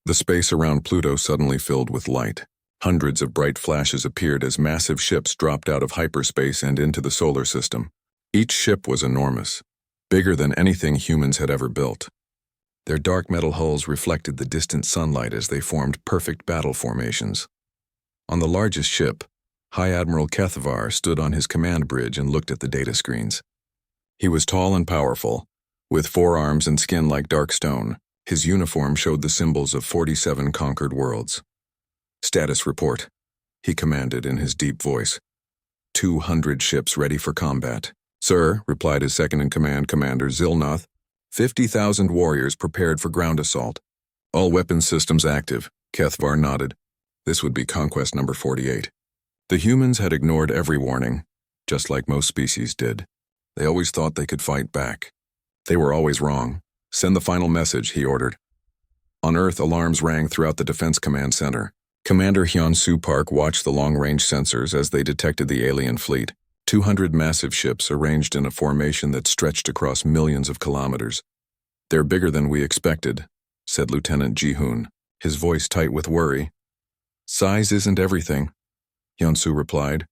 The space around Pluto suddenly filled with light. Hundreds of bright flashes appeared as massive ships dropped out of hyperspace and into the solar system. Each ship was enormous, bigger than anything humans had ever built. Their dark metal hulls reflected the distant sunlight as they formed perfect battle formations. On the largest ship, High Admiral HFY stood on his command bridge and looked at the data screens. He was tall and powerful, with 4 arms and skin like dark stone. His uniform showed the symbols of 47 conquered worlds. "Status report," he commanded in his deep voice. 200 ships ready for combat. "Sir," replied his second-in-command Commander Zilnoth, 50,000 warriors prepared for ground assault. "All weapons systems active," HFY nodded. This would be conquest number 48. The humans had ignored every warning, just like most species did. They always thought they could fight back. They were always wrong. "Send the final message," he ordered. On Earth, alarms rang throughout the Defense Command Center. Commander Hyun-Soo Park watched the long-range sensors as they detected the alien fleet. 200 massive ships arranged in a formation that stretched across millions of kilometers. "They're bigger than we expected," said Lieutenant Ji-hoon, his voice tight with worry. "Size isn't everything," Hyun-Soo replied,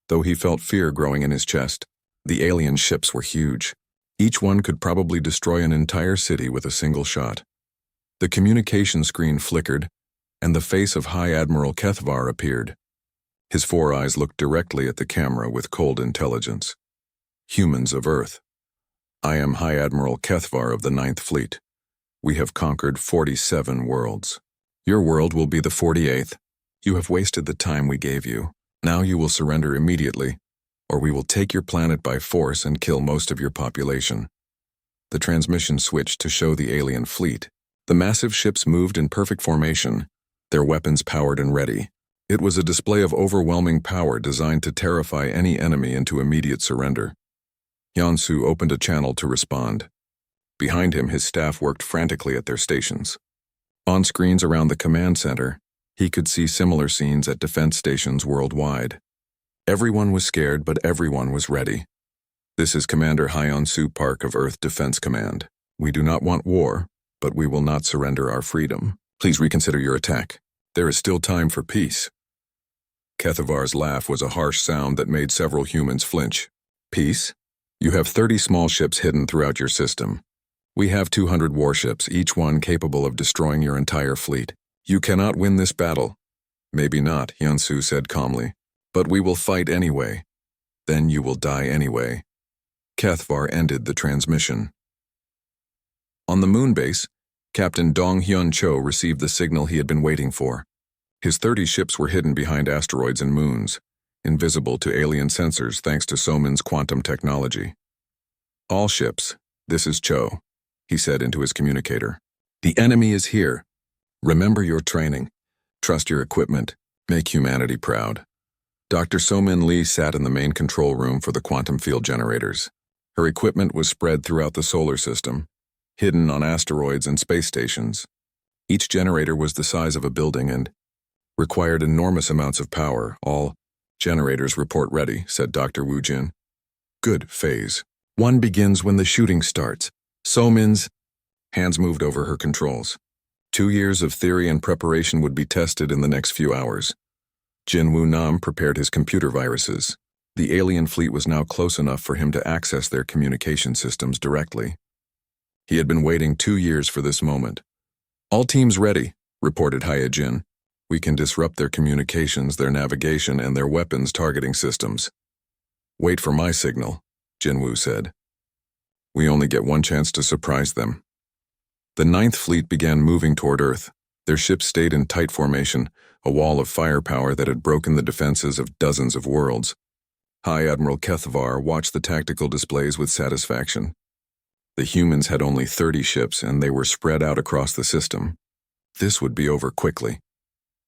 though he felt fear growing in his chest. The alien ships were huge. Each one could probably destroy an entire city with a single shot. The communication screen flickered, and the face of High Admiral HFY appeared. His 4 eyes looked directly at the camera with cold intelligence. "Humans of Earth. I am High Admiral HFY of the 9th Fleet. We have conquered 47 worlds. Your world will be the 48th. You have wasted the time we gave you. Now you will surrender immediately, or we will take your planet by force and kill most of your population." The transmission switched to show the alien fleet. The massive ships moved in perfect formation, their weapons powered and ready. It was a display of overwhelming power designed to terrify any enemy into immediate surrender. Hyun-Soo opened a channel to respond. Behind him, his staff worked frantically at their stations. On screens around the command center, he could see similar scenes at defense stations worldwide. Everyone was scared, but everyone was ready. "This is Commander Hyun-Soo Park of Earth Defense Command. We do not want war, but we will not surrender our freedom. Please reconsider your attack. There is still time for peace." HFY's laugh was a harsh sound that made several humans flinch. "Peace? You have 30 small ships hidden throughout your system. We have 200 warships, each one capable of destroying your entire fleet. You cannot win this battle." "Maybe not," Hyun-Soo said calmly. "But we will fight anyway. Then you will die anyway." HFY ended the transmission. On the moon base, Captain Dong-hyun Cho received the signal he had been waiting for. His 30 ships were hidden behind asteroids and moons, invisible to alien sensors thanks to Somin's quantum technology. "All ships, this is Cho," he said into his communicator. "The enemy is here. Remember your training. Trust your equipment. Make humanity proud." Dr. So-min Lee sat in the main control room for the quantum field generators. Her equipment was spread throughout the solar system, hidden on asteroids and space stations. Each generator was the size of a building and required enormous amounts of power. "All generators report ready," said Dr. Woo Jin. "Good. Phase 1 begins when the shooting starts." So-min's hands moved over her controls. 2 years of theory and preparation would be tested in the next few hours. Jin Woo-nam prepared his computer viruses. The alien fleet was now close enough for him to access their communication systems directly. He had been waiting 2 years for this moment. "All teams ready," reported Hyejin. "We can disrupt their communications, their navigation, and their weapons targeting systems." "Wait for my signal," Jinwoo said. "We only get one chance to surprise them." The 9th Fleet began moving toward Earth. Their ships stayed in tight formation, a wall of firepower that had broken the defenses of dozens of worlds. High Admiral HFY watched the tactical displays with satisfaction. The humans had only 30 ships, and they were spread out across the system. This would be over quickly.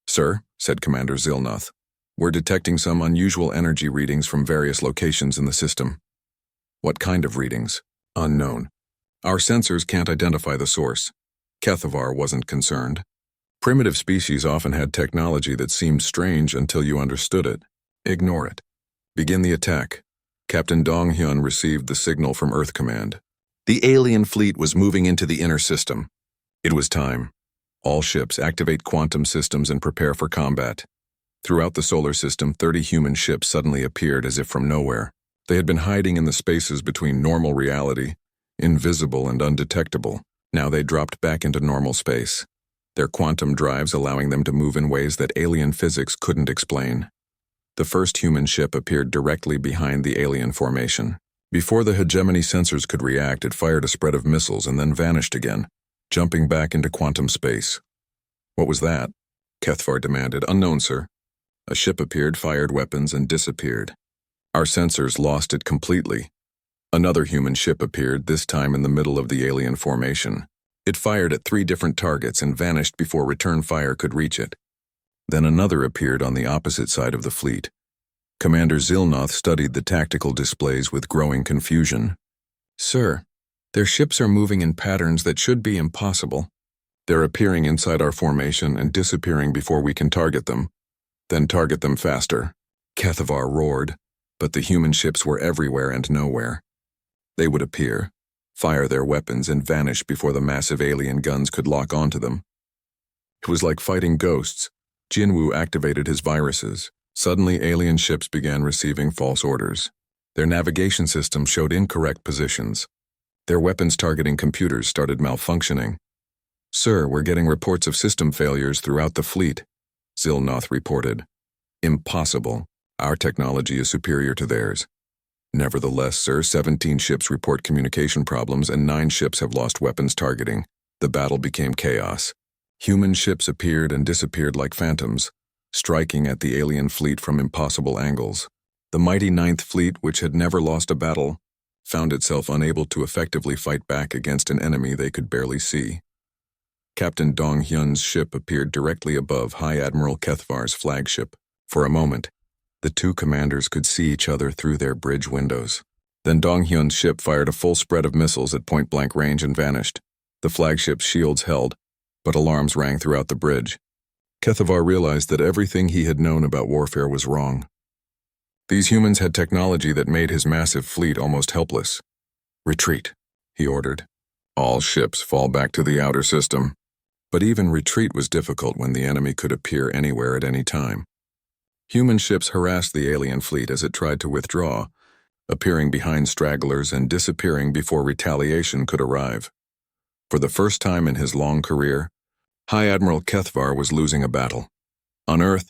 "Sir," said Commander Zilnoth, "we're detecting some unusual energy readings from various locations in the system." "What kind of readings?" "Unknown. Our sensors can't identify the source." HFY wasn't concerned. Primitive species often had technology that seemed strange until you understood it. Ignore it. Begin the attack. Captain Dong-hyun received the signal from Earth Command. The alien fleet was moving into the inner system. It was time. All ships activate quantum systems and prepare for combat. Throughout the solar system, 30 human ships suddenly appeared as if from nowhere. They had been hiding in the spaces between normal reality, invisible and undetectable. Now they dropped back into normal space, their quantum drives allowing them to move in ways that alien physics couldn't explain. The first human ship appeared directly behind the alien formation. Before the hegemony sensors could react, it fired a spread of missiles and then vanished again, jumping back into quantum space. What was that? Kethvar demanded. Unknown, sir. A ship appeared, fired weapons, and disappeared. Our sensors lost it completely. Another human ship appeared, this time in the middle of the alien formation. It fired at 3 different targets and vanished before return fire could reach it. Then another appeared on the opposite side of the fleet. Commander Zilnoth studied the tactical displays with growing confusion. Sir, their ships are moving in patterns that should be impossible. They're appearing inside our formation and disappearing before we can target them. Then target them faster. Kethvar roared, but the human ships were everywhere and nowhere. They would appear, fire their weapons, and vanish before the massive alien guns could lock onto them. It was like fighting ghosts. Jinwoo activated his viruses. Suddenly, alien ships began receiving false orders. Their navigation systems showed incorrect positions. Their weapons targeting computers started malfunctioning. Sir, we're getting reports of system failures throughout the fleet, Zilnoth reported. Impossible. Our technology is superior to theirs. Nevertheless, sir, 17 ships report communication problems and 9 ships have lost weapons targeting. The battle became chaos. Human ships appeared and disappeared like phantoms, striking at the alien fleet from impossible angles. The mighty Ninth Fleet, which had never lost a battle, found itself unable to effectively fight back against an enemy they could barely see. Captain Dong Hyun's ship appeared directly above High Admiral Kethvar's flagship. For a moment, the two commanders could see each other through their bridge windows. Then Dong Hyun's ship fired a full spread of missiles at point-blank range and vanished. The flagship's shields held, but alarms rang throughout the bridge. Kethvar realized that everything he had known about warfare was wrong. These humans had technology that made his massive fleet almost helpless. Retreat, he ordered. All ships fall back to the outer system. But even retreat was difficult when the enemy could appear anywhere at any time. Human ships harassed the alien fleet as it tried to withdraw, appearing behind stragglers and disappearing before retaliation could arrive. For the first time in his long career, High Admiral Kethvar was losing a battle. On Earth,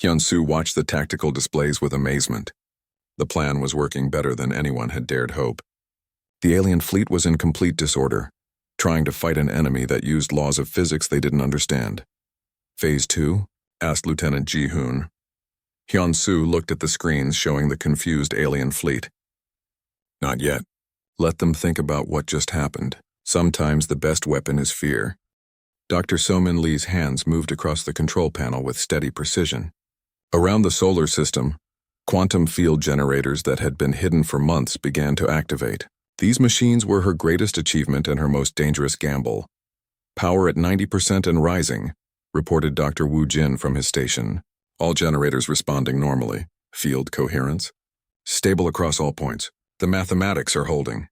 Hyun-Soo watched the tactical displays with amazement. The plan was working better than anyone had dared hope. The alien fleet was in complete disorder, trying to fight an enemy that used laws of physics they didn't understand. Phase 2? Asked Lieutenant Ji-hoon. Hyun-Soo looked at the screens showing the confused alien fleet. Not yet. Let them think about what just happened. Sometimes the best weapon is fear. Dr. So-min Lee's hands moved across the control panel with steady precision. Around the solar system, quantum field generators that had been hidden for months began to activate. These machines were her greatest achievement and her most dangerous gamble. Power at 90% and rising, reported Dr. Woo Jin from his station. All generators responding normally. Field coherence. Stable across all points. The mathematics are holding.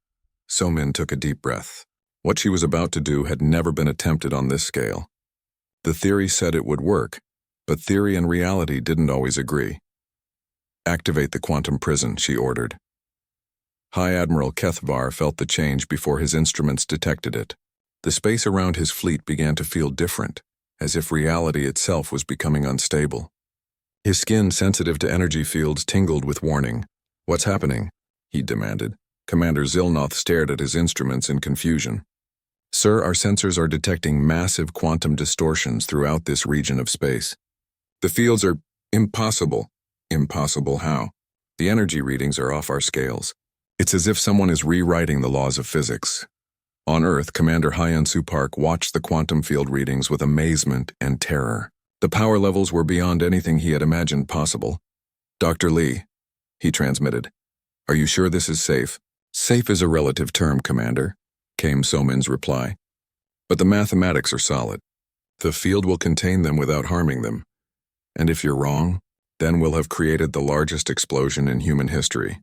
So-min took a deep breath. What she was about to do had never been attempted on this scale. The theory said it would work, but theory and reality didn't always agree. Activate the quantum prison, she ordered. High Admiral Kethvar felt the change before his instruments detected it. The space around his fleet began to feel different, as if reality itself was becoming unstable. His skin, sensitive to energy fields, tingled with warning. What's happening? He demanded. Commander Zilnoth stared at his instruments in confusion. Sir, our sensors are detecting massive quantum distortions throughout this region of space. The fields are impossible. Impossible how? The energy readings are off our scales. It's as if someone is rewriting the laws of physics. On Earth, Commander Hyun-Soo Park watched the quantum field readings with amazement and terror. The power levels were beyond anything he had imagined possible. Dr. Lee, he transmitted. Are you sure this is safe? Safe is a relative term, Commander, came So-min's reply. But the mathematics are solid. The field will contain them without harming them. And if you're wrong, then we'll have created the largest explosion in human history.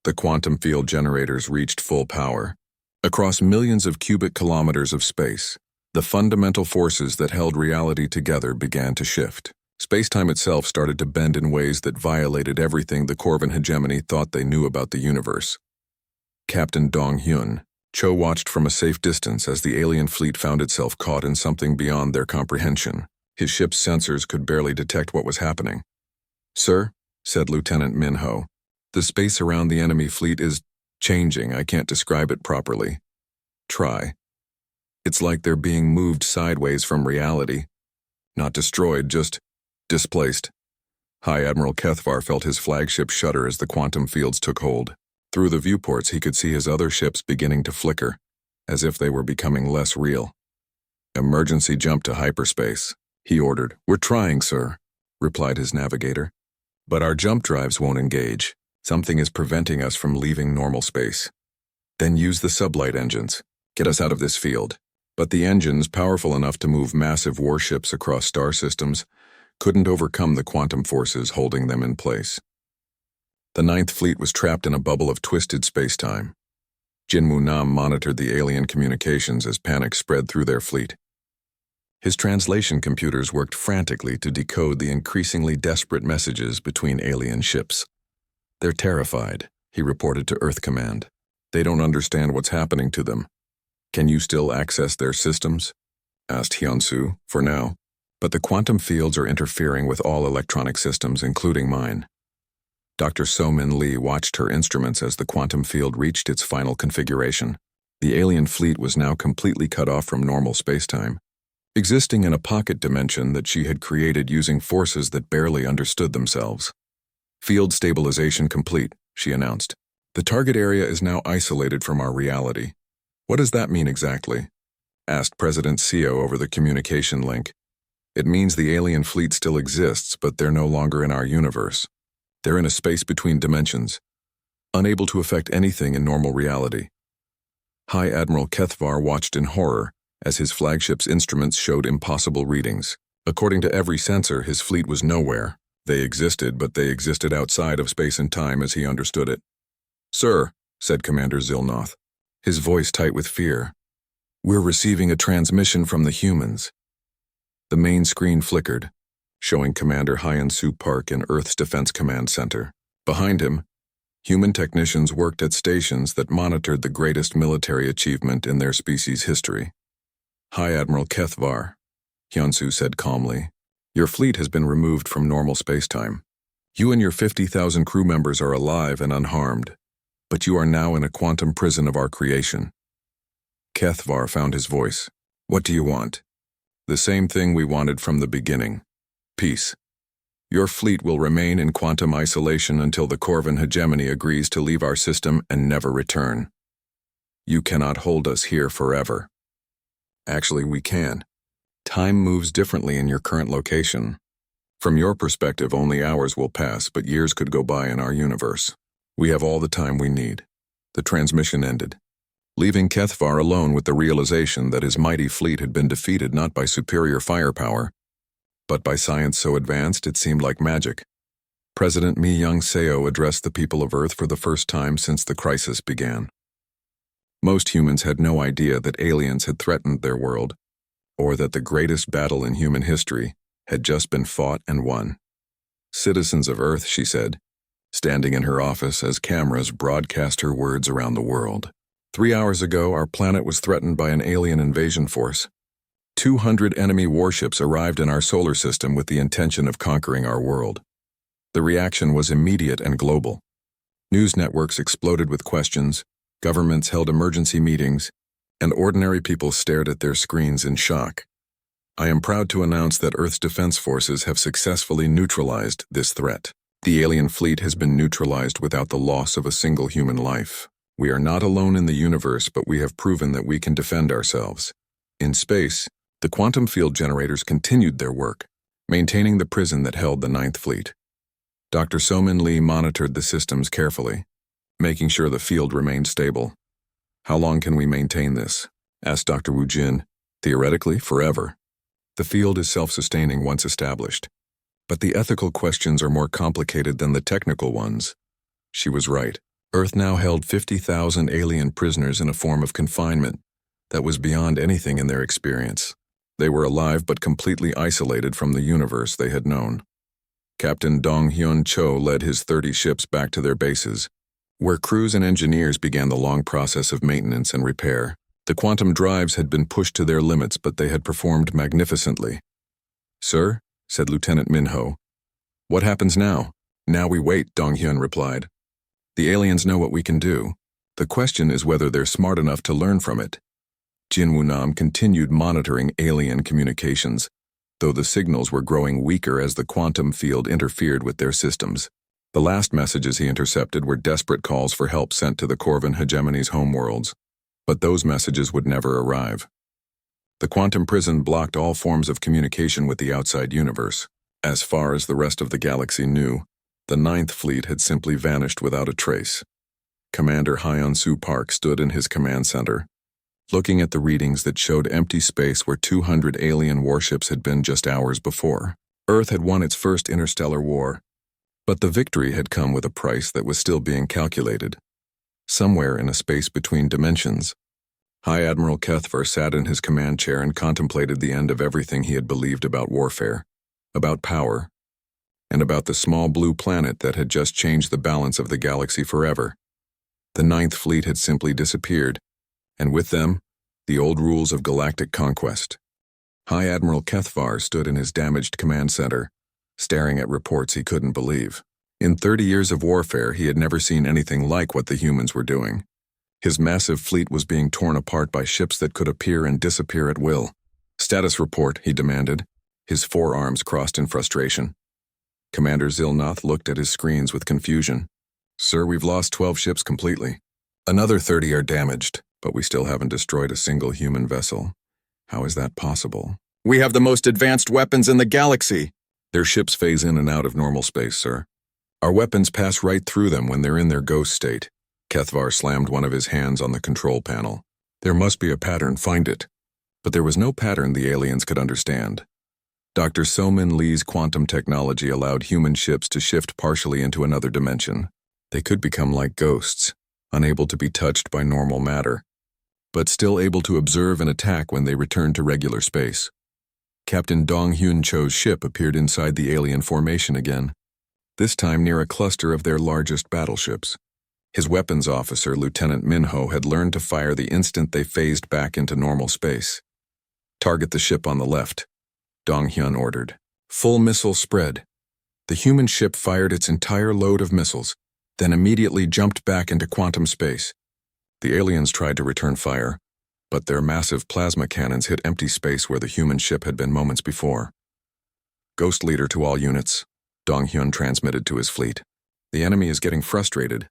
The quantum field generators reached full power. Across millions of cubic kilometers of space, The fundamental forces that held reality together began to shift. Space-time itself started to bend in ways that violated everything the Corvin hegemony thought they knew about the universe. Captain Dong-hyun, Cho watched from a safe distance as the alien fleet found itself caught in something beyond their comprehension. His ship's sensors could barely detect what was happening. "Sir," said Lieutenant Min-ho, "the space around the enemy fleet is changing. I can't describe it properly." "Try." "It's like they're being moved sideways from reality. Not destroyed, just displaced." High Admiral Kethvar felt his flagship shudder as the quantum fields took hold. Through the viewports, he could see his other ships beginning to flicker, as if they were becoming less real. "Emergency jump to hyperspace," he ordered. "We're trying, sir," replied his navigator. "But our jump drives won't engage. Something is preventing us from leaving normal space." "Then use the sublight engines. Get us out of this field." But the engines, powerful enough to move massive warships across star systems, couldn't overcome the quantum forces holding them in place. The Ninth Fleet was trapped in a bubble of twisted space-time. Jinmu Nam monitored the alien communications as panic spread through their fleet. His translation computers worked frantically to decode the increasingly desperate messages between alien ships. "They're terrified," he reported to Earth Command. "They don't understand what's happening to them." "Can you still access their systems?" asked Hyunsu. "For now. But the quantum fields are interfering with all electronic systems, including mine." Dr. So-Min Lee watched her instruments as the quantum field reached its final configuration. The alien fleet was now completely cut off from normal spacetime, existing in a pocket dimension that she had created using forces that barely understood themselves. "Field stabilization complete," she announced. "The target area is now isolated from our reality." "What does that mean exactly?" asked President Seo over the communication link. "It means the alien fleet still exists, but they're no longer in our universe. They're in a space between dimensions, unable to affect anything in normal reality." High Admiral Kethvar watched in horror as his flagship's instruments showed impossible readings. According to every sensor, his fleet was nowhere. They existed, but they existed outside of space and time as he understood it. "Sir," said Commander Zilnoth, his voice tight with fear, "we're receiving a transmission from the humans." The main screen flickered, showing Commander Hyun-Soo Park in Earth's Defense Command Center. Behind him, human technicians worked at stations that monitored the greatest military achievement in their species' history. "High Admiral Kethvar," Hyun-Soo said calmly, "your fleet has been removed from normal spacetime. You and your 50,000 crew members are alive and unharmed, but you are now in a quantum prison of our creation." Kethvar found his voice. "What do you want?" "The same thing we wanted from the beginning. Peace. Your fleet will remain in quantum isolation until the Corvin hegemony agrees to leave our system and never return. You cannot hold us here forever." "Actually, we can. Time moves differently in your current location. From your perspective, only hours will pass, but years could go by in our universe. We have all the time we need." The transmission ended, leaving Kethvar alone with the realization that his mighty fleet had been defeated not by superior firepower, but by science so advanced it seemed like magic. President Mi Young-seo addressed the people of Earth for the first time since the crisis began. Most humans had no idea that aliens had threatened their world, or that the greatest battle in human history had just been fought and won. "Citizens of Earth," she said, standing in her office as cameras broadcast her words around the world. 3 hours ago, our planet was threatened by an alien invasion force. 200 enemy warships arrived in our solar system with the intention of conquering our world. The reaction was immediate and global. News networks exploded with questions, governments held emergency meetings, and ordinary people stared at their screens in shock. I am proud to announce that Earth's defense forces have successfully neutralized this threat. The alien fleet has been neutralized without the loss of a single human life. We are not alone in the universe, but we have proven that we can defend ourselves. In space, the quantum field generators continued their work, maintaining the prison that held the Ninth Fleet. Dr. So-Min Lee monitored the systems carefully, making sure the field remained stable. "How long can we maintain this?" asked Dr. Woo Jin. "Theoretically, forever. The field is self-sustaining once established. But the ethical questions are more complicated than the technical ones." She was right. Earth now held 50,000 alien prisoners in a form of confinement, that was beyond anything in their experience. They were alive but completely isolated from the universe they had known. Captain Dong-hyun Cho led his 30 ships back to their bases, where crews and engineers began the long process of maintenance and repair. The quantum drives had been pushed to their limits, but they had performed magnificently. "Sir," said Lieutenant Minho, "what happens now?" "Now we wait," Dong-hyun replied. "The aliens know what we can do. The question is whether they're smart enough to learn from it." Jin Woo-nam continued monitoring alien communications, though the signals were growing weaker as the quantum field interfered with their systems. The last messages he intercepted were desperate calls for help sent to the Corvin hegemony's homeworlds, but those messages would never arrive. The quantum prison blocked all forms of communication with the outside universe. As far as the rest of the galaxy knew, the Ninth Fleet had simply vanished without a trace. Commander Hyun-soo Park stood in his command center, looking at the readings that showed empty space where 200 alien warships had been just hours before. Earth had won its first interstellar war, but the victory had come with a price that was still being calculated. Somewhere in a space between dimensions, High Admiral Kethver sat in his command chair and contemplated the end of everything he had believed about warfare, about power, and about the small blue planet that had just changed the balance of the galaxy forever. The Ninth Fleet had simply disappeared, and with them, the old rules of galactic conquest. High Admiral Kethvar stood in his damaged command center, staring at reports he couldn't believe. In 30 years of warfare, he had never seen anything like what the humans were doing. His massive fleet was being torn apart by ships that could appear and disappear at will. "Status report," he demanded, his forearms crossed in frustration. Commander Zilnoth looked at his screens with confusion. "Sir, we've lost 12 ships completely. Another 30 are damaged, but we still haven't destroyed a single human vessel. How is that possible?" "We have the most advanced weapons in the galaxy." "Their ships phase in and out of normal space, sir. Our weapons pass right through them when they're in their ghost state." Kethvar slammed one of his hands on the control panel. "There must be a pattern, find it." But there was no pattern the aliens could understand. Dr. So-min Lee's quantum technology allowed human ships to shift partially into another dimension. They could become like ghosts, unable to be touched by normal matter, but still able to observe and attack when they returned to regular space. Captain Dong-hyun Cho's ship appeared inside the alien formation again, this time near a cluster of their largest battleships. His weapons officer, Lieutenant Minho, had learned to fire the instant they phased back into normal space. "Target the ship on the left," Dong-hyun ordered. Full missile spread. The human ship fired its entire load of missiles, then immediately jumped back into quantum space. The aliens tried to return fire, but their massive plasma cannons hit empty space where the human ship had been moments before. "Ghost leader to all units," Dong-hyun transmitted to his fleet. "The enemy is getting frustrated.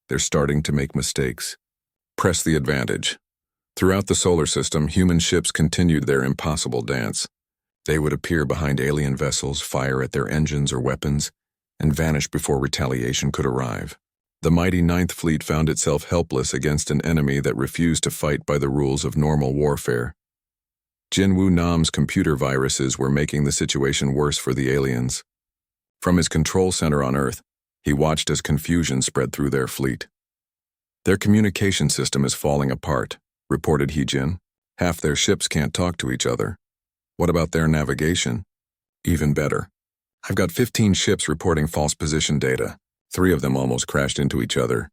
They're starting to make mistakes. Press the advantage." Throughout the solar system, human ships continued their impossible dance. They would appear behind alien vessels, fire at their engines or weapons, and vanish before retaliation could arrive. The mighty Ninth Fleet found itself helpless against an enemy that refused to fight by the rules of normal warfare. Jin Woo-nam's computer viruses were making the situation worse for the aliens. From his control center on Earth, he watched as confusion spread through their fleet. "Their communication system is falling apart," reported Hee-jin. "Half their ships can't talk to each other." "What about their navigation?" "Even better. I've got 15 ships reporting false position data. 3 of them almost crashed into each other."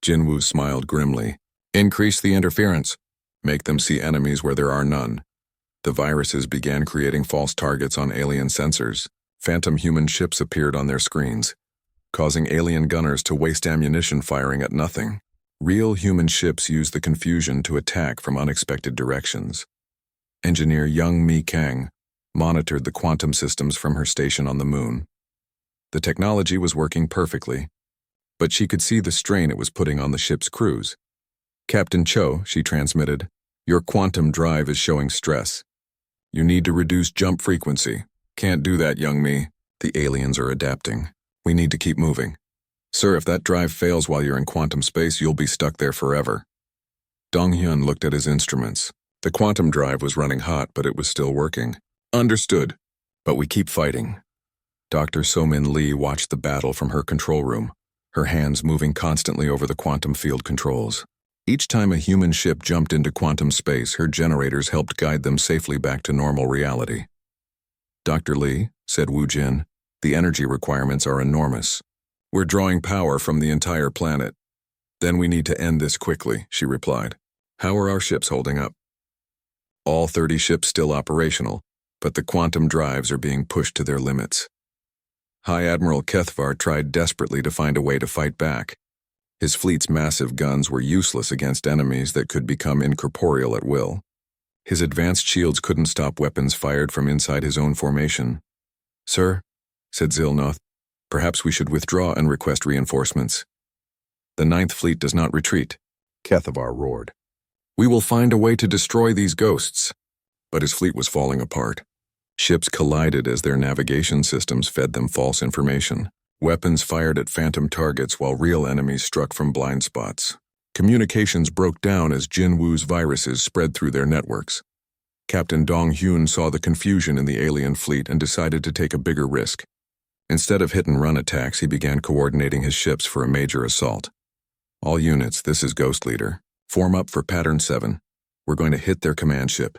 Jinwoo smiled grimly. "Increase the interference. Make them see enemies where there are none." The viruses began creating false targets on alien sensors. Phantom human ships appeared on their screens, causing alien gunners to waste ammunition firing at nothing. Real human ships used the confusion to attack from unexpected directions. Engineer Young Mi Kang monitored the quantum systems from her station on the moon. The technology was working perfectly, but she could see the strain it was putting on the ship's crews. "Captain Cho," she transmitted, "your quantum drive is showing stress. You need to reduce jump frequency." "Can't do that, Young Mi. The aliens are adapting. We need to keep moving." "Sir, if that drive fails while you're in quantum space, you'll be stuck there forever." Dong-hyun looked at his instruments. The quantum drive was running hot, but it was still working. "Understood. But we keep fighting." Dr. So-min Lee watched the battle from her control room, her hands moving constantly over the quantum field controls. Each time a human ship jumped into quantum space, her generators helped guide them safely back to normal reality. "Dr. Lee," said Wu Jin, "the energy requirements are enormous. We're drawing power from the entire planet." "Then we need to end this quickly," she replied. "How are our ships holding up?" "All 30 ships still operational, but the quantum drives are being pushed to their limits." High Admiral Kethvar tried desperately to find a way to fight back. His fleet's massive guns were useless against enemies that could become incorporeal at will. His advanced shields couldn't stop weapons fired from inside his own formation. "Sir," said Zilnoth, "perhaps we should withdraw and request reinforcements." "The Ninth Fleet does not retreat," Kethvar roared. "We will find a way to destroy these ghosts." But his fleet was falling apart. Ships collided as their navigation systems fed them false information. Weapons fired at phantom targets while real enemies struck from blind spots. Communications broke down as Jin Wu's viruses spread through their networks. Captain Dong Hyun saw the confusion in the alien fleet and decided to take a bigger risk. Instead of hit-and-run attacks, he began coordinating his ships for a major assault. "All units, this is Ghost Leader. Form up for Pattern 7. We're going to hit their command ship."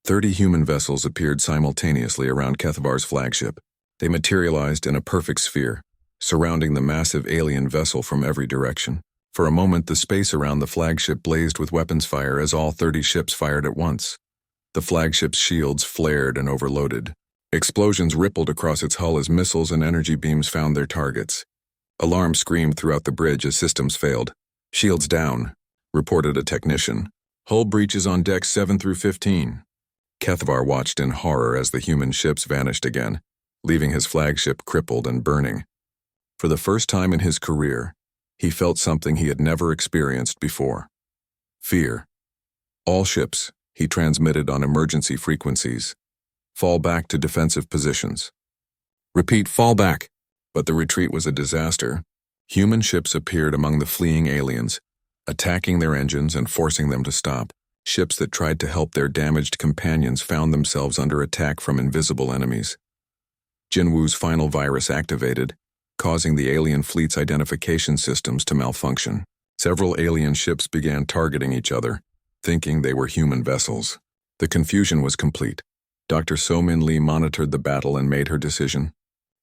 30 human vessels appeared simultaneously around Kethvar's flagship. They materialized in a perfect sphere, surrounding the massive alien vessel from every direction. For a moment, the space around the flagship blazed with weapons fire as all 30 ships fired at once. The flagship's shields flared and overloaded. Explosions rippled across its hull as missiles and energy beams found their targets. Alarms screamed throughout the bridge as systems failed. "Shields down," reported a technician. "Hull breaches on decks 7 through 15. Kethvar watched in horror as the human ships vanished again, leaving his flagship crippled and burning. For the first time in his career, he felt something he had never experienced before. Fear. "All ships," he transmitted on emergency frequencies. "Fall back to defensive positions." "Repeat, fall back." But the retreat was a disaster. Human ships appeared among the fleeing aliens, attacking their engines and forcing them to stop. Ships that tried to help their damaged companions found themselves under attack from invisible enemies. Jinwu's final virus activated, causing the alien fleet's identification systems to malfunction. Several alien ships began targeting each other, thinking they were human vessels. The confusion was complete. Dr. So-Min Lee monitored the battle and made her decision.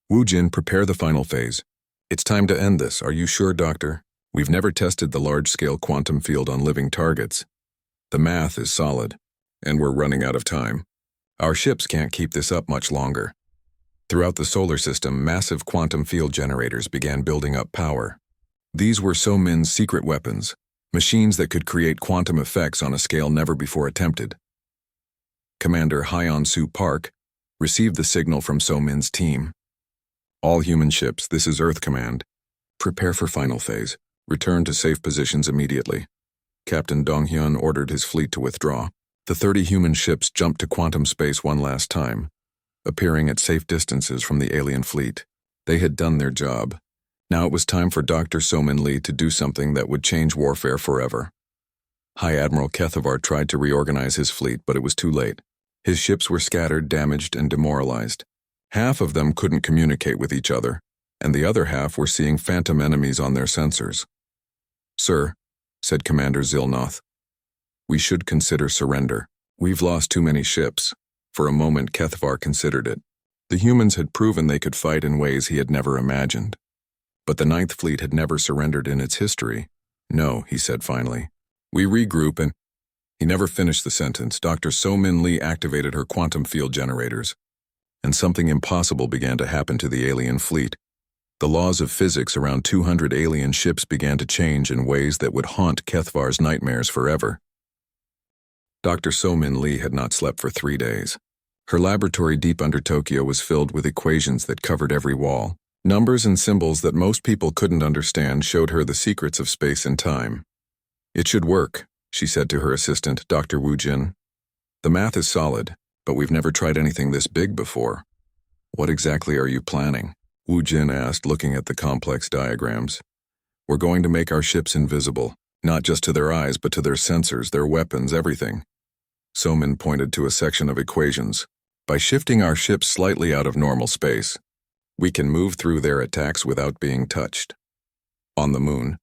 "Wu Jin, prepare the final phase. It's time to end this. Are you sure, Doctor? We've never tested the large-scale quantum field on living targets. The math is solid, and we're running out of time. Our ships can't keep this up much longer." Throughout the solar system, massive quantum field generators began building up power. These were So-Min's secret weapons, machines that could create quantum effects on a scale never before attempted. Commander Hyeon-Soo Park received the signal from So-Min's team. "All human ships, this is Earth Command. Prepare for final phase. Return to safe positions immediately." Captain Dong-hyun ordered his fleet to withdraw. The 30 human ships jumped to quantum space one last time, appearing at safe distances from the alien fleet. They had done their job. Now it was time for Dr. So-Min Lee to do something that would change warfare forever. High Admiral Kethvar tried to reorganize his fleet, but it was too late. His ships were scattered, damaged, and demoralized. Half of them couldn't communicate with each other, and the other half were seeing phantom enemies on their sensors. "Sir," said Commander Zilnoth, "we should consider surrender. We've lost too many ships." For a moment, Kethvar considered it. The humans had proven they could fight in ways he had never imagined. But the Ninth Fleet had never surrendered in its history. "No," he said finally. "We regroup and—" He never finished the sentence. Dr. So-Min Lee activated her quantum field generators, and something impossible began to happen to the alien fleet. The laws of physics around 200 alien ships began to change in ways that would haunt Kethvar's nightmares forever. Dr. So-Min Lee had not slept for 3 days. Her laboratory deep under Tokyo was filled with equations that covered every wall. Numbers and symbols that most people couldn't understand showed her the secrets of space and time. "It should work," she said to her assistant, Dr. Wu Jin. "The math is solid, but we've never tried anything this big before." "What exactly are you planning?" Wu Jin asked, looking at the complex diagrams. "We're going to make our ships invisible, not just to their eyes, but to their sensors, their weapons, everything." So-Min pointed to a section of equations. "By shifting our ships slightly out of normal space, we can move through their attacks without being touched." On the moon,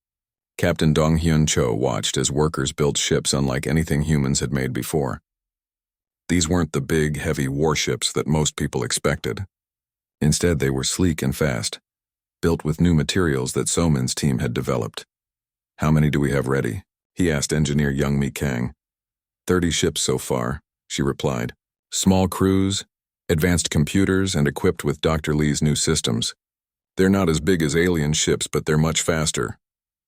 Captain Dong-hyun Cho watched as workers built ships unlike anything humans had made before. These weren't the big, heavy warships that most people expected. Instead, they were sleek and fast, built with new materials that Somin's team had developed. "How many do we have ready?" he asked engineer Youngmi Kang. 30 ships so far, she replied. Small crews, advanced computers, and equipped with Dr. Lee's new systems. They're not as big as alien ships, but they're much faster.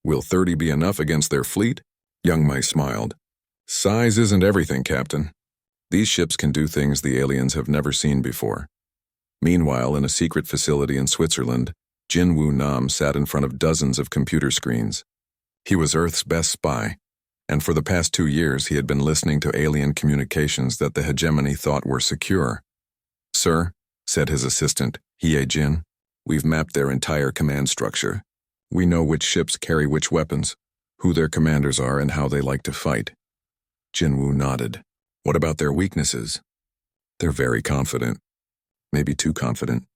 Will 30 be enough against their fleet? Youngmi smiled. Size isn't everything, Captain. These ships can do things the aliens have never seen before. Meanwhile, in a secret facility in Switzerland, Jin Woo Nam sat in front of dozens of computer screens. He was Earth's best spy, and for the past 2 years he had been listening to alien communications that the hegemony thought were secure. "Sir," said his assistant, Hye Jin, "we've mapped their entire command structure. We know which ships carry which weapons, who their commanders are, and how they like to fight." Jin Woo nodded. "What about their weaknesses?" "They're very confident. Maybe too confident.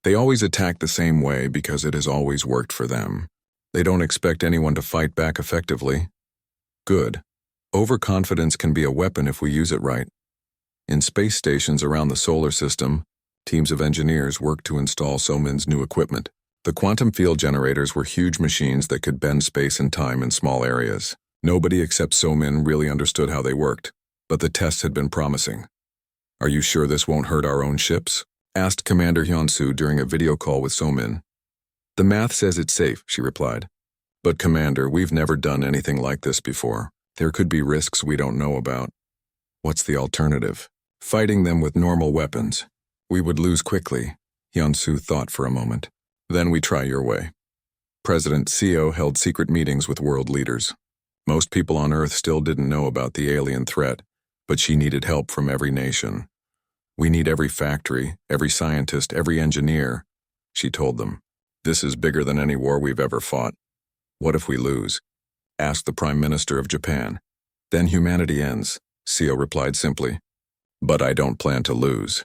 They always attack the same way because it has always worked for them. They don't expect anyone to fight back effectively." "Good. Overconfidence can be a weapon if we use it right." In space stations around the solar system, teams of engineers worked to install Somin's new equipment. The quantum field generators were huge machines that could bend space and time in small areas. Nobody except Somin really understood how they worked, but the tests had been promising. "Are you sure this won't hurt our own ships?" asked Commander Hyun-soo during a video call with Somin. "The math says it's safe," she replied. "But Commander, we've never done anything like this before. There could be risks we don't know about." "What's the alternative?" "Fighting them with normal weapons. We would lose quickly." Hyun-soo thought for a moment. "Then we try your way." President Seo held secret meetings with world leaders. Most people on Earth still didn't know about the alien threat, but she needed help from every nation. "We need every factory, every scientist, every engineer," she told them. "This is bigger than any war we've ever fought." "What if we lose?" asked the Prime Minister of Japan. "Then humanity ends," Seo replied simply. "But I don't plan to lose."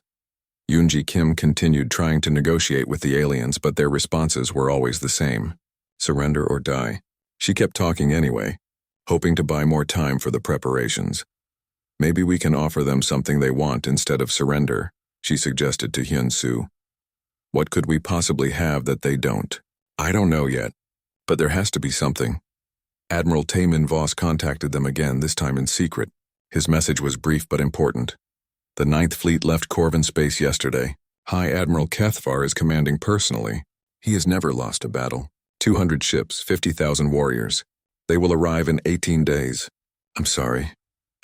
Yoonji Kim continued trying to negotiate with the aliens, but their responses were always the same. Surrender or die. She kept talking anyway, hoping to buy more time for the preparations. "Maybe we can offer them something they want instead of surrender," she suggested to Hyun-soo. "What could we possibly have that they don't?" "I don't know yet, but there has to be something." Admiral Taemin Voss contacted them again, this time in secret. His message was brief but important. "The Ninth Fleet left Corvin space yesterday. High Admiral Kethvar is commanding personally. He has never lost a battle. 200 ships, 50,000 warriors. They will arrive in 18 days. I'm sorry."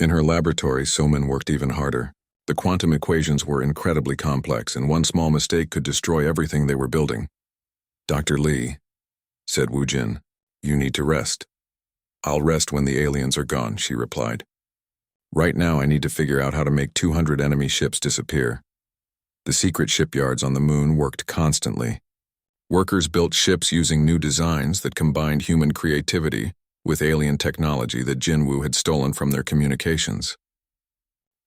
In her laboratory, Somin worked even harder. The quantum equations were incredibly complex, and one small mistake could destroy everything they were building. "Dr. Lee," said Woo Jin, "you need to rest." "I'll rest when the aliens are gone," she replied. "Right now I need to figure out how to make 200 enemy ships disappear." The secret shipyards on the moon worked constantly. Workers built ships using new designs that combined human creativity with alien technology that Jinwoo had stolen from their communications.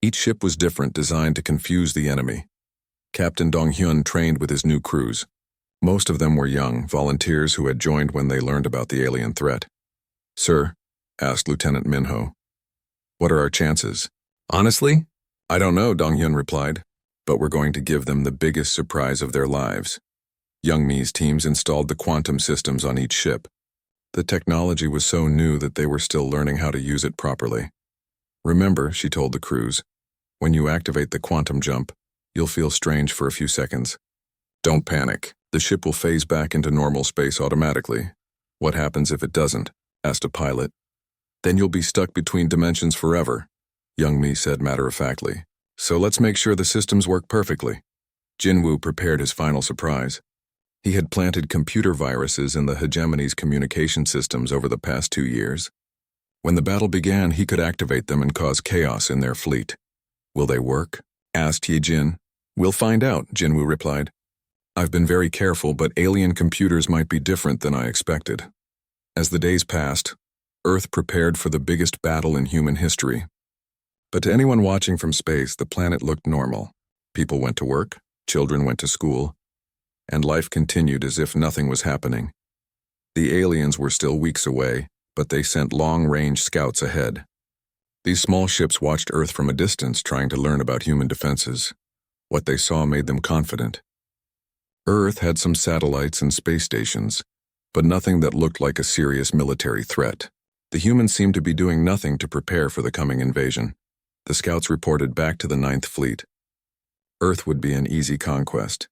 Each ship was different, designed to confuse the enemy. Captain Dong-hyun trained with his new crews. Most of them were young, volunteers who had joined when they learned about the alien threat. "Sir," asked Lieutenant Minho, "what are our chances?" "Honestly, I don't know," Dong-hyun replied, "but we're going to give them the biggest surprise of their lives." Youngmi's teams installed the quantum systems on each ship. The technology was so new that they were still learning how to use it properly. "Remember," she told the crews, "when you activate the quantum jump, you'll feel strange for a few seconds. Don't panic. The ship will phase back into normal space automatically." "What happens if it doesn't?" asked a pilot. "Then you'll be stuck between dimensions forever," Youngmi said matter-of-factly. "So let's make sure the systems work perfectly." Jinwoo prepared his final surprise. He had planted computer viruses in the hegemony's communication systems over the past 2 years. When the battle began, he could activate them and cause chaos in their fleet. "Will they work?" asked Ye-jin. "We'll find out," Jinwoo replied. "I've been very careful, but alien computers might be different than I expected." As the days passed, Earth prepared for the biggest battle in human history. But to anyone watching from space, the planet looked normal. People went to work, children went to school, and life continued as if nothing was happening. The aliens were still weeks away, but they sent long-range scouts ahead. These small ships watched Earth from a distance, trying to learn about human defenses. What they saw made them confident. Earth had some satellites and space stations, but nothing that looked like a serious military threat. The humans seemed to be doing nothing to prepare for the coming invasion. The scouts reported back to the Ninth Fleet. Earth would be an easy conquest.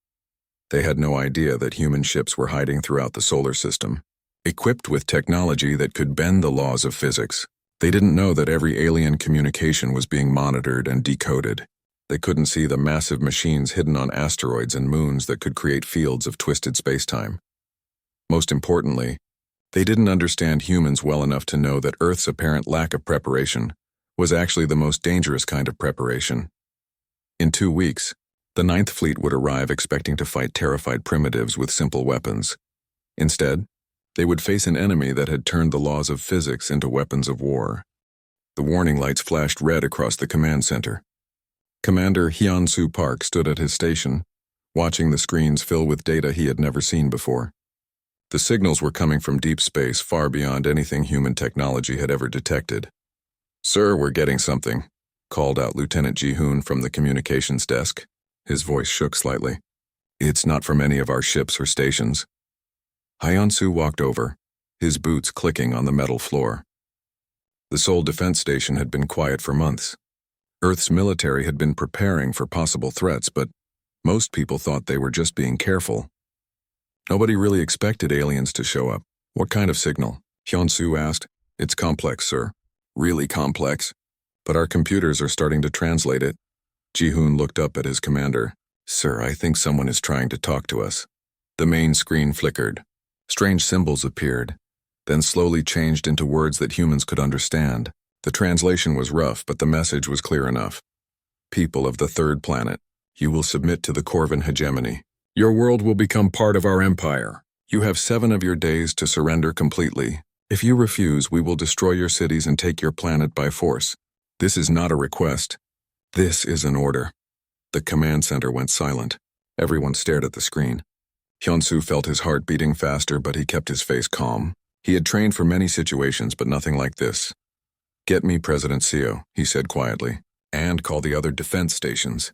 They had no idea that human ships were hiding throughout the solar system, equipped with technology that could bend the laws of physics. They didn't know that every alien communication was being monitored and decoded. They couldn't see the massive machines hidden on asteroids and moons that could create fields of twisted spacetime. Most importantly, they didn't understand humans well enough to know that Earth's apparent lack of preparation was actually the most dangerous kind of preparation. In 2 weeks, the Ninth Fleet would arrive expecting to fight terrified primitives with simple weapons. Instead, they would face an enemy that had turned the laws of physics into weapons of war. The warning lights flashed red across the command center. Commander Hyun-Soo Park stood at his station, watching the screens fill with data he had never seen before. The signals were coming from deep space, far beyond anything human technology had ever detected. "Sir, we're getting something," called out Lieutenant Ji-hoon from the communications desk. His voice shook slightly. "It's not from any of our ships or stations." Hyun-Soo walked over, his boots clicking on the metal floor. The Seoul Defense Station had been quiet for months. Earth's military had been preparing for possible threats, but most people thought they were just being careful. Nobody really expected aliens to show up. "What kind of signal?" Hyun-Soo asked. "It's complex, sir. Really complex. But our computers are starting to translate it." Ji-hoon looked up at his commander. "Sir, I think someone is trying to talk to us." The main screen flickered. Strange symbols appeared, then slowly changed into words that humans could understand. The translation was rough, but the message was clear enough. "People of the third planet, you will submit to the Corvin hegemony. Your world will become part of our empire. You have 7 of your days to surrender completely. If you refuse, we will destroy your cities and take your planet by force. This is not a request. This is an order." The command center went silent. Everyone stared at the screen. Hyun-Soo felt his heart beating faster, but he kept his face calm. He had trained for many situations, but nothing like this. "Get me President Seo," he said quietly, "and call the other defense stations.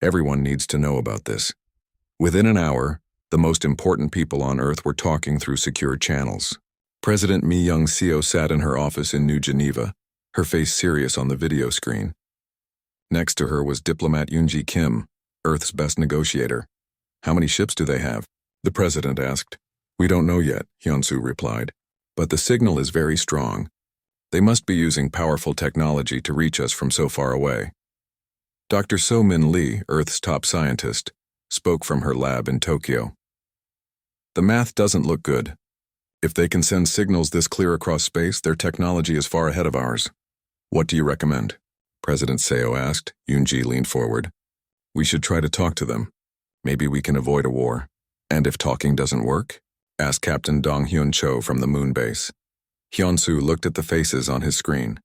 Everyone needs to know about this." Within an hour, the most important people on Earth were talking through secure channels. President Mi Young-seo sat in her office in New Geneva, her face serious on the video screen. Next to her was diplomat Yoon-ji Kim, Earth's best negotiator. "How many ships do they have?" the president asked. "We don't know yet," Hyun-Soo replied, "but the signal is very strong. They must be using powerful technology to reach us from so far away." Dr. So-min Lee, Earth's top scientist, spoke from her lab in Tokyo. "The math doesn't look good. If they can send signals this clear across space, their technology is far ahead of ours. What do you recommend?" President Seo asked. Yoon-ji leaned forward. "We should try to talk to them. Maybe we can avoid a war." "And if talking doesn't work?" asked Captain Dong-hyun Cho from the moon base. Hyun-Soo looked at the faces on his screen.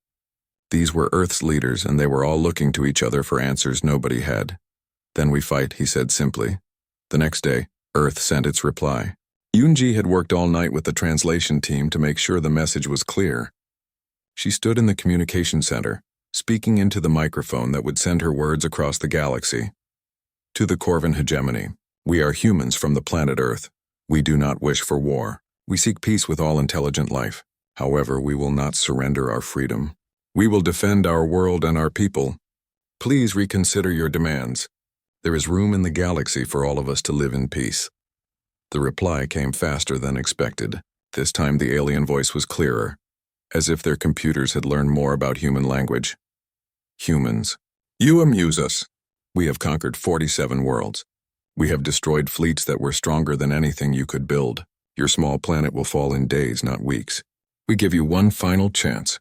These were Earth's leaders, and they were all looking to each other for answers nobody had. "Then we fight," he said simply. The next day, Earth sent its reply. Yoon-ji had worked all night with the translation team to make sure the message was clear. She stood in the communication center, speaking into the microphone that would send her words across the galaxy. "To the Corvin hegemony, we are humans from the planet Earth. We do not wish for war. We seek peace with all intelligent life. However, we will not surrender our freedom. We will defend our world and our people. Please reconsider your demands. There is room in the galaxy for all of us to live in peace." The reply came faster than expected. This time the alien voice was clearer, as if their computers had learned more about human language. "Humans, you amuse us. We have conquered 47 worlds. We have destroyed fleets that were stronger than anything you could build. Your small planet will fall in days, not weeks. We give you one final chance.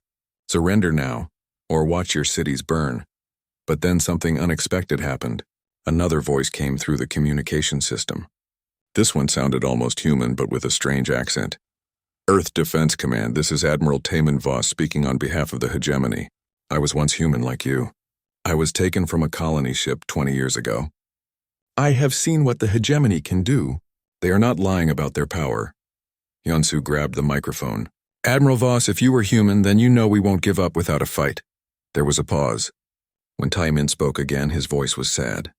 Surrender now, or watch your cities burn." But then something unexpected happened. Another voice came through the communication system. This one sounded almost human, but with a strange accent. "Earth Defense Command, this is Admiral Taemin Voss speaking on behalf of the hegemony. I was once human like you. I was taken from a colony ship 20 years ago. I have seen what the hegemony can do. They are not lying about their power." Hyun-Soo grabbed the microphone. Admiral Voss, if you were human, then you know we won't give up without a fight. There was a pause. When Tai Min spoke again, his voice was sad.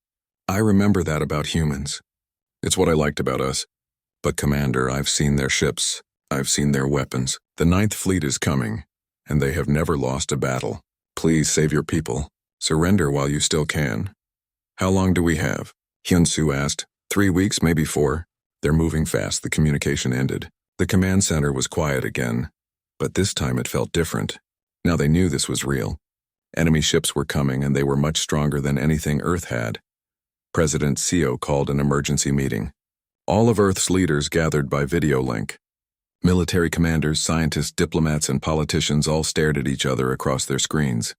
I remember that about humans. It's what I liked about us. But Commander, I've seen their ships. I've seen their weapons. The Ninth Fleet is coming, and they have never lost a battle. Please save your people. Surrender while you still can. How long do we have? Hyun-soo asked. 3 weeks, maybe 4. They're moving fast. The communication ended. The command center was quiet again, but this time it felt different. Now they knew this was real. Enemy ships were coming, and they were much stronger than anything Earth had. President Seo called an emergency meeting. All of Earth's leaders gathered by video link. Military commanders, scientists, diplomats, and politicians all stared at each other across their screens.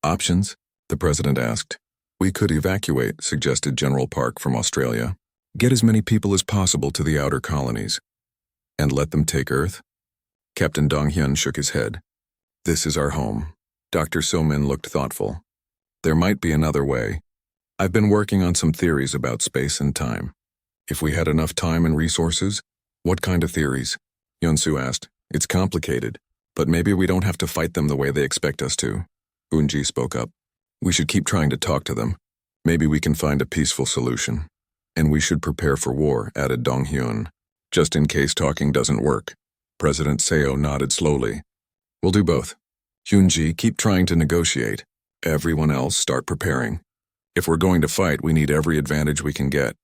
Options? The president asked. We could evacuate, suggested General Park from Australia. Get as many people as possible to the outer colonies. And let them take Earth? Captain Dong-hyun shook his head. This is our home. Dr. So-min looked thoughtful. There might be another way. I've been working on some theories about space and time. If we had enough time and resources, what kind of theories? Hyun-soo asked. It's complicated, but maybe we don't have to fight them the way they expect us to. Eun-ji spoke up. We should keep trying to talk to them. Maybe we can find a peaceful solution. And we should prepare for war, added Dong-hyun. Just in case talking doesn't work. President Seo nodded slowly. We'll do both. Hyun-ji, keep trying to negotiate. Everyone else, start preparing. If we're going to fight, we need every advantage we can get.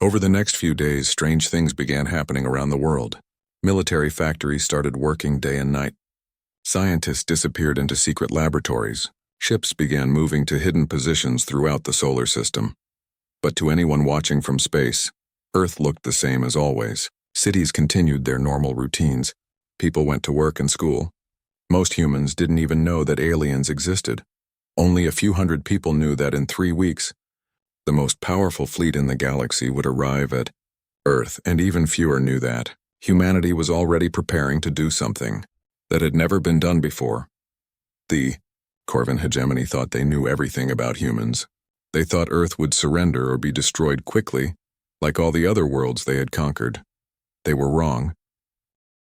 Over the next few days, strange things began happening around the world. Military factories started working day and night. Scientists disappeared into secret laboratories. Ships began moving to hidden positions throughout the solar system. But to anyone watching from space, Earth looked the same as always. Cities continued their normal routines. People went to work and school. Most humans didn't even know that aliens existed. Only a few hundred people knew that in 3 weeks, the most powerful fleet in the galaxy would arrive at Earth, and even fewer knew that. Humanity was already preparing to do something that had never been done before. The Corvin hegemony thought they knew everything about humans. They thought Earth would surrender or be destroyed quickly, like all the other worlds they had conquered. They were wrong.